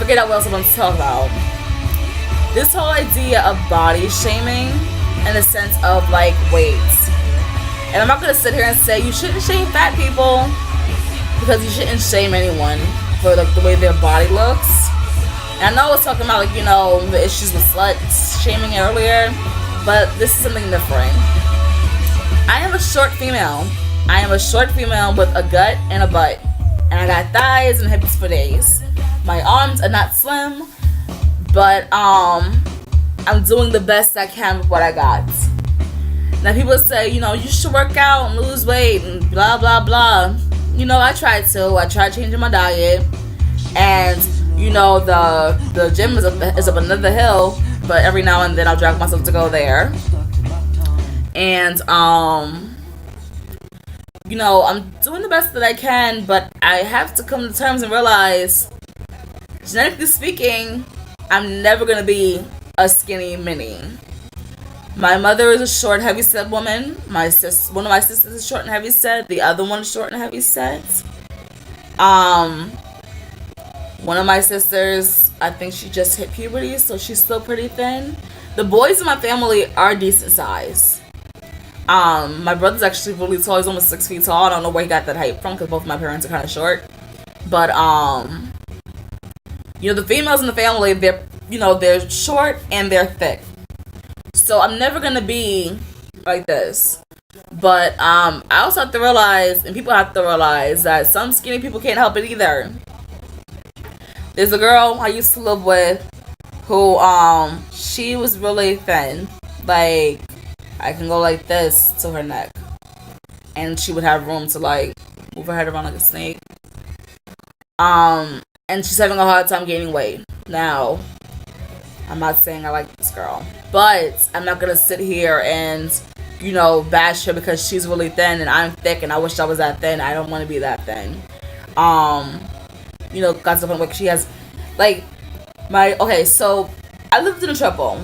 forget what else I want to talk about. This whole idea of body shaming in the sense of like weight. And I'm not gonna sit here and say you shouldn't shame fat people, because you shouldn't shame anyone for like the way their body looks. And I know I was talking about like, you know, the issues with slut shaming earlier, but this is something different. I am a short female. I am a short female with a gut and a butt. And I got thighs and hips for days. My arms are not slim, but I'm doing the best I can with what I got. Now people say, you know, you should work out and lose weight and blah blah blah. You know, I tried to. I tried changing my diet, and you know, the gym is up another hill. But every now and then I'll drag myself to go there. And you know, I'm doing the best that I can, but I have to come to terms and realize, genetically speaking, I'm never gonna be a skinny mini. My mother is a short, heavy-set woman. One of my sisters is short and heavy-set. The other one is short and heavy-set. One of my sisters, I think she just hit puberty, so she's still pretty thin. The boys in my family are decent size. My brother's actually really tall. He's almost 6 feet tall. I don't know where he got that height from, because both of my parents are kind of short. But you know, the females in the family, they're short and they're thick. So I'm never gonna be like this. But I also have to realize, and people have to realize, that some skinny people can't help it either. There's a girl I used to live with who she was really thin. Like, I can go like this to her neck, and she would have room to like move her head around like a snake. And she's having a hard time gaining weight. Now, I'm not saying I like this girl, but I'm not gonna sit here and, you know, bash her because she's really thin and I'm thick and I wish I was that thin. I don't want to be that thin. You know, got to the point where she has, like, so I lived in a triple.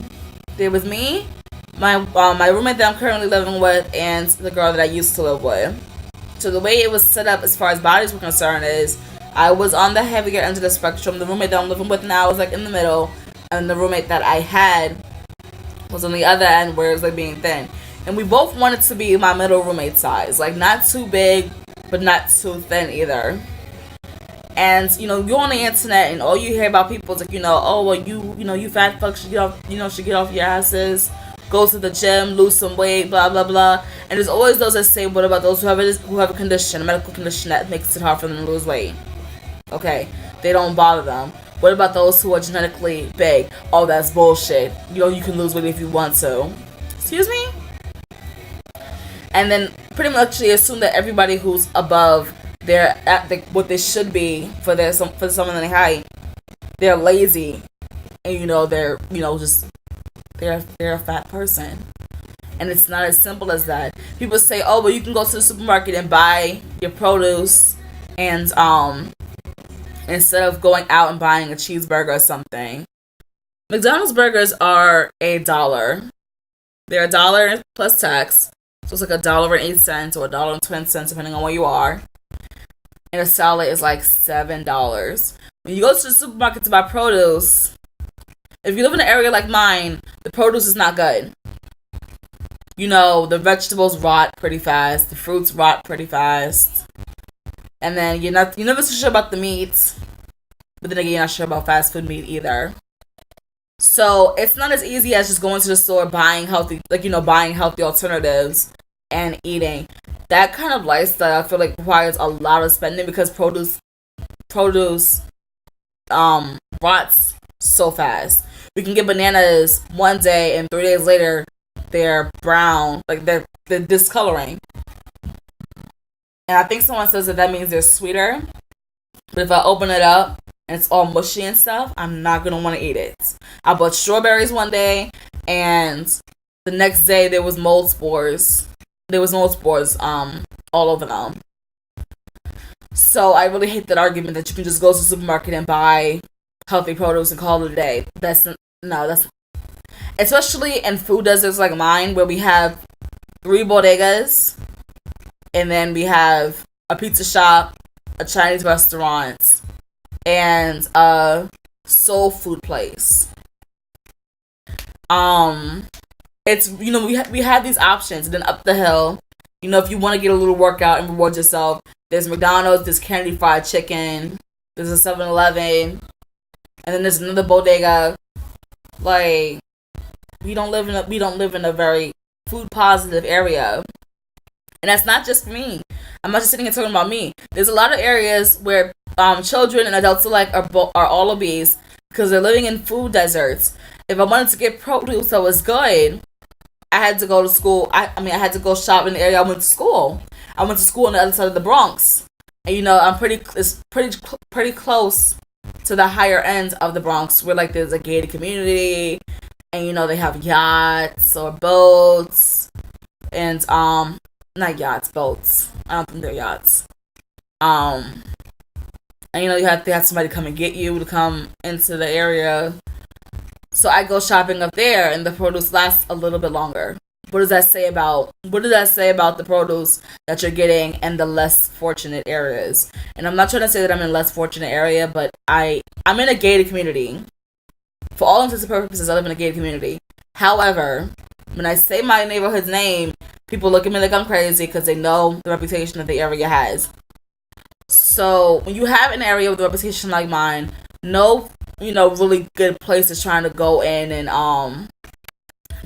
There was me, my roommate that I'm currently living with, and the girl that I used to live with. So the way it was set up as far as bodies were concerned is, I was on the heavier end of the spectrum. The roommate that I'm living with now was like in the middle, and the roommate that I had was on the other end, where it was like being thin. And we both wanted to be my middle roommate size, like not too big, but not too thin either. And you know, you're on the internet, and all you hear about people is like, you know, oh well, you fat fucks should get off your asses, go to the gym, lose some weight, blah blah blah. And there's always those that say, what about those who have a condition, a medical condition that makes it hard for them to lose weight? Okay, they don't bother them. What about those who are genetically big? Oh, that's bullshit. You know, you can lose weight if you want to. Excuse me? And then pretty much they assume that everybody who's above, they're at what they should be for someone in their height, they're lazy, and you know they're a fat person. And it's not as simple as that. People say, oh, well, you can go to the supermarket and buy your produce, and instead of going out and buying a cheeseburger or something. McDonald's burgers are $1. They're $1 plus tax. So it's like $1.08 or $1.20 depending on where you are. And a salad is like $7. When you go to the supermarket to buy produce, if you live in an area like mine, the produce is not good. You know, the vegetables rot pretty fast. The fruits rot pretty fast. And then you're never so sure about the meat. But then again, you're not sure about fast food meat either. So it's not as easy as just going to the store, buying healthy alternatives and eating. That kind of lifestyle, I feel like, requires a lot of spending, because produce rots so fast. We can get bananas one day and 3 days later they're brown, like they're discoloring. And I think someone says that means they're sweeter. But if I open it up and it's all mushy and stuff, I'm not gonna want to eat it. I bought strawberries one day, and the next day there was mold spores. All over them. So I really hate that argument that you can just go to the supermarket and buy healthy produce and call it a day. That's especially in food deserts like mine, where we have 3 bodegas, and then we have a pizza shop, a Chinese restaurant, and a soul food place. It's, we have these options. And then up the hill, if you want to get a little workout and reward yourself, there's McDonald's, there's Kennedy Fried Chicken, there's a 7-Eleven, and then there's another bodega. Like, we don't live in a very food positive area. And that's not just for me. I'm not just sitting here talking about me. There's a lot of areas where children and adults alike are all obese because they're living in food deserts. If I wanted to get produce that was good, I had to go to school. I had to go shop in the area I went to school. I went to school on the other side of the Bronx, and it's pretty close to the higher end of the Bronx, where like there's a gated community, and they have yachts or boats, and not yachts, boats. I don't think they're yachts. And you have to have somebody come and get you to come into the area. So I go shopping up there, and the produce lasts a little bit longer. What does that say about the produce that you're getting in the less fortunate areas? And I'm not trying to say that I'm in a less fortunate area, but I'm in a gated community. For all intents and purposes, I live in a gated community. However, when I say my neighborhood's name, people look at me like I'm crazy because they know the reputation that the area has. So when you have an area with a reputation like mine, no, really good places trying to go in and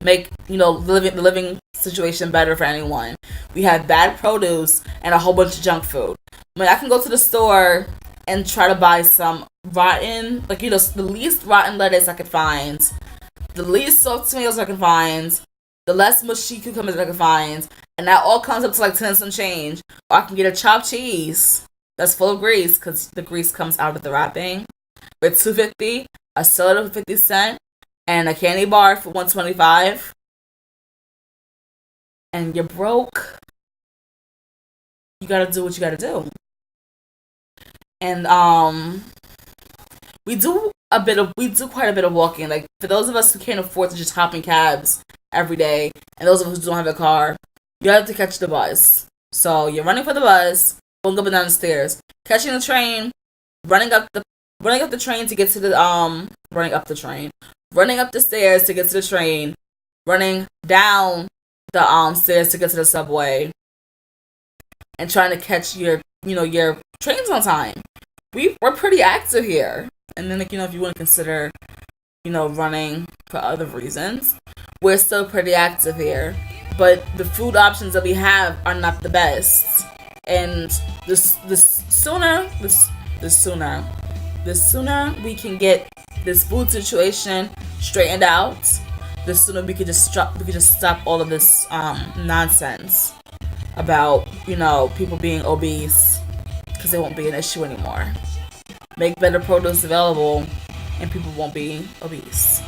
make the living situation better for anyone. We have bad produce and a whole bunch of junk food. I mean, I can go to the store and try to buy some rotten, the least rotten lettuce I could find, the least soft tomatoes I can find, the less mushy cucumbers I can find, and that all comes up to like 10 some change. Or I can get a chopped cheese that's full of grease because the grease comes out of the wrapping for $2.50, a soda for 50 cents, and a candy bar for $1.25. And you're broke. You gotta do what you gotta do. And we do quite a bit of walking. Like, for those of us who can't afford to just hop in cabs every day, and those of us who don't have a car, you have to catch the bus. So you're running for the bus, going up and down the stairs, catching the train, running up the train to get to the running up the stairs to get to the train, running down the stairs to get to the subway, and trying to catch your trains on time. We're pretty active here. And then if you want to consider running for other reasons, we're still pretty active here. But the food options that we have are not the best. And the sooner we can get this food situation straightened out, the sooner we could just stop all of this nonsense about people being obese, because it won't be an issue anymore. Make better produce available, and people won't be obese.